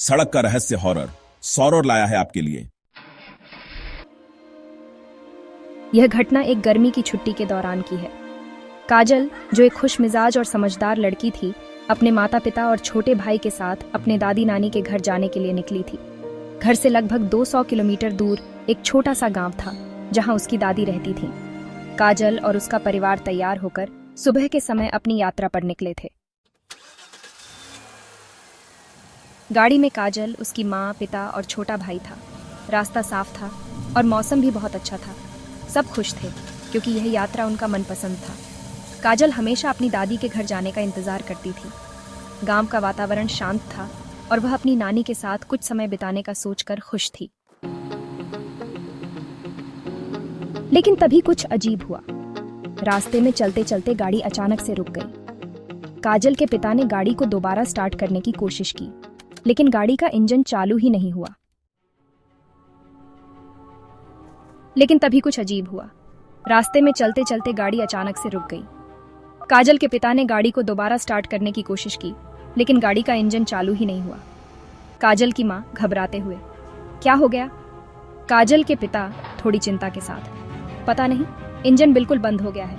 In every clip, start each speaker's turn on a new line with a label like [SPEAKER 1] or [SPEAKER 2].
[SPEAKER 1] सड़क का रहस्य हॉरर सौरव लाया है आपके लिए।
[SPEAKER 2] यह घटना एक गर्मी की छुट्टी के दौरान की है। काजल, जो एक खुश मिजाज और समझदार लड़की थी, अपने माता पिता और छोटे भाई के साथ अपने दादी नानी के घर जाने के लिए निकली थी। घर से लगभग 200 किलोमीटर दूर एक छोटा सा गांव था, जहां उसकी दादी रहती थी। काजल और उसका परिवार तैयार होकर सुबह के समय अपनी यात्रा पर निकले थे। गाड़ी में काजल, उसकी माँ, पिता और छोटा भाई था। रास्ता साफ था और मौसम भी बहुत अच्छा था। सब खुश थे क्योंकि यह यात्रा उनका मनपसंद था। काजल हमेशा अपनी दादी के घर जाने का इंतजार करती थी। गांव का वातावरण शांत था और वह अपनी नानी के साथ कुछ समय बिताने का सोचकर खुश थी। लेकिन तभी कुछ अजीब हुआ। रास्ते में चलते चलते गाड़ी अचानक से रुक गई। काजल के पिता ने गाड़ी को दोबारा स्टार्ट करने की कोशिश की, लेकिन गाड़ी का इंजन चालू ही नहीं हुआ। लेकिन तभी कुछ अजीब हुआ। रास्ते में चलते चलते गाड़ी अचानक से रुक गई। काजल के पिता ने गाड़ी को दोबारा स्टार्ट करने की कोशिश की, लेकिन गाड़ी का इंजन चालू ही नहीं हुआ। काजल की माँ घबराते हुए, क्या हो गया? काजल के पिता थोड़ी चिंता के साथ, पता नहीं, इंजन बिल्कुल बंद हो गया है,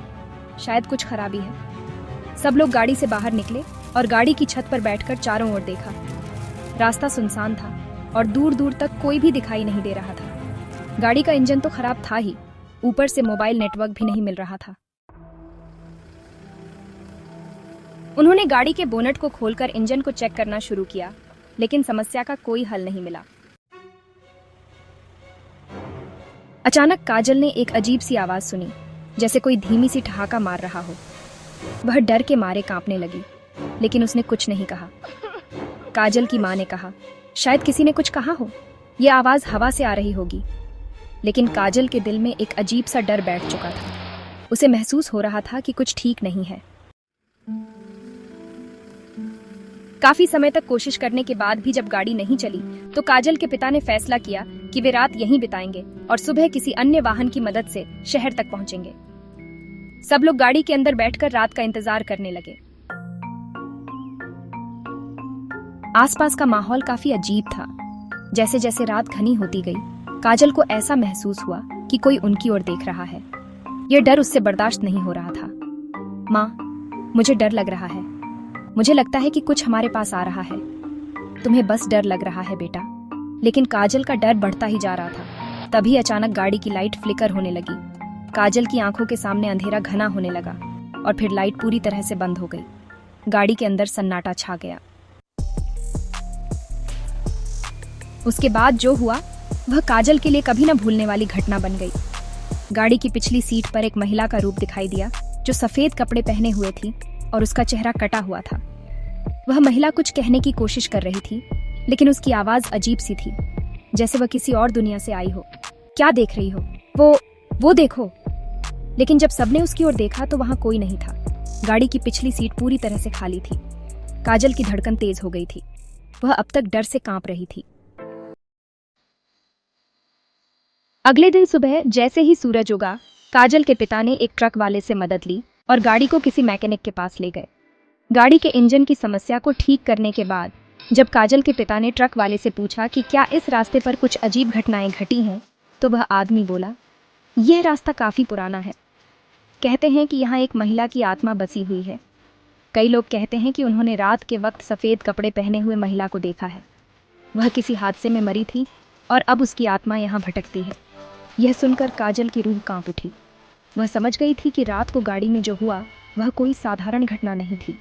[SPEAKER 2] शायद कुछ खराबी है। सब लोग गाड़ी से बाहर निकले और गाड़ी की छत पर बैठकर चारों ओर देखा। रास्ता सुनसान था और दूर दूर तक कोई भी दिखाई नहीं दे रहा था। गाड़ी का इंजन तो खराब था ही, ऊपर से मोबाइल नेटवर्क भी नहीं मिल रहा था। उन्होंने गाड़ी के बोनट को खोलकर इंजन को चेक करना शुरू किया, लेकिन समस्या का कोई हल नहीं मिला। अचानक काजल ने एक अजीब सी आवाज सुनी, जैसे कोई धीमी सी ठहाका मार रहा हो। वह डर के मारे कांपने लगी, लेकिन उसने कुछ नहीं कहा। काजल की मां ने कहा, शायद किसी ने कुछ कहा हो, यह आवाज हवा से आ रही होगी। लेकिन काजल के दिल में एक अजीब सा डर बैठ चुका था। उसे महसूस हो रहा था कि कुछ ठीक नहीं है। काफी समय तक कोशिश करने के बाद भी जब गाड़ी नहीं चली, तो काजल के पिता ने फैसला किया कि वे रात यहीं बिताएंगे और सुबह किसी अन्य वाहन की मदद से शहर तक पहुंचेंगे। सब लोग गाड़ी के अंदर बैठकर रात का इंतजार करने लगे। आसपास का माहौल काफी अजीब था। जैसे जैसे रात घनी होती गई, काजल को ऐसा महसूस हुआ कि कोई उनकी ओर देख रहा है। यह डर उससे बर्दाश्त नहीं हो रहा था। माँ, मुझे डर लग रहा है। मुझे लगता है कि कुछ हमारे पास आ रहा है। तुम्हें बस डर लग रहा है बेटा। लेकिन काजल का डर बढ़ता ही जा रहा था। तभी अचानक गाड़ी की लाइट फ्लिकर होने लगी। काजल की आंखों के सामने अंधेरा घना होने लगा और फिर लाइट पूरी तरह से बंद हो गई। गाड़ी के अंदर सन्नाटा छा गया। उसके बाद जो हुआ वह काजल के लिए कभी न भूलने वाली घटना बन गई। गाड़ी की पिछली सीट पर एक महिला का रूप दिखाई दिया, जो सफेद कपड़े पहने हुए थी और उसका चेहरा कटा हुआ था। वह महिला कुछ कहने की कोशिश कर रही थी, लेकिन उसकी आवाज अजीब सी थी, जैसे वह किसी और दुनिया से आई हो। क्या देख रही हो? वो देखो। लेकिन जब सबने उसकी ओर देखा तो वहां कोई नहीं था। गाड़ी की पिछली सीट पूरी तरह से खाली थी। काजल की धड़कन तेज हो गई थी। वह अब तक डर से कांप रही थी। अगले दिन सुबह जैसे ही सूरज उगा, काजल के पिता ने एक ट्रक वाले से मदद ली और गाड़ी को किसी मैकेनिक के पास ले गए। गाड़ी के इंजन की समस्या को ठीक करने के बाद जब काजल के पिता ने ट्रक वाले से पूछा कि क्या इस रास्ते पर कुछ अजीब घटनाएं घटी हैं, तो वह आदमी बोला, यह रास्ता काफी पुराना है। कहते हैं कि यहाँ एक महिला की आत्मा बसी हुई है। कई लोग कहते हैं कि उन्होंने रात के वक्त सफेद कपड़े पहने हुए महिला को देखा है। वह किसी हादसे में मरी थी और अब उसकी आत्मा यहाँ भटकती है। यह सुनकर काजल की रूह कांप उठी। वह समझ गई थी कि रात को गाड़ी में जो हुआ वह कोई साधारण घटना नहीं थी।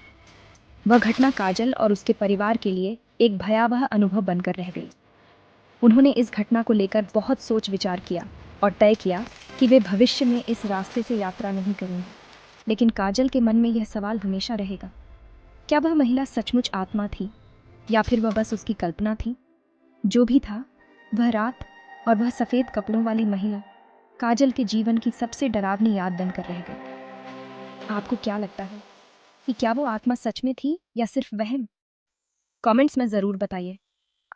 [SPEAKER 2] वह घटना काजल और उसके परिवार के लिए एक भयावह अनुभव बनकर रह गई। उन्होंने इस घटना को लेकर बहुत सोच विचार किया और तय किया कि वे भविष्य में इस रास्ते से यात्रा नहीं करेंगे। लेकिन काजल के मन में यह सवाल हमेशा रहेगा, क्या वह महिला सचमुच आत्मा थी या फिर वह बस उसकी कल्पना थी? जो भी था, वह रात और वह सफेद कपड़ों वाली महिला काजल के जीवन की सबसे डरावनी याद बनकर रह गई। आपको क्या लगता है कि क्या वो आत्मा सच में थी या सिर्फ वहम? कमेंट्स में ज़रूर बताइए।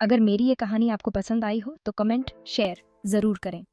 [SPEAKER 2] अगर मेरी ये कहानी आपको पसंद आई हो तो कमेंट शेयर ज़रूर करें।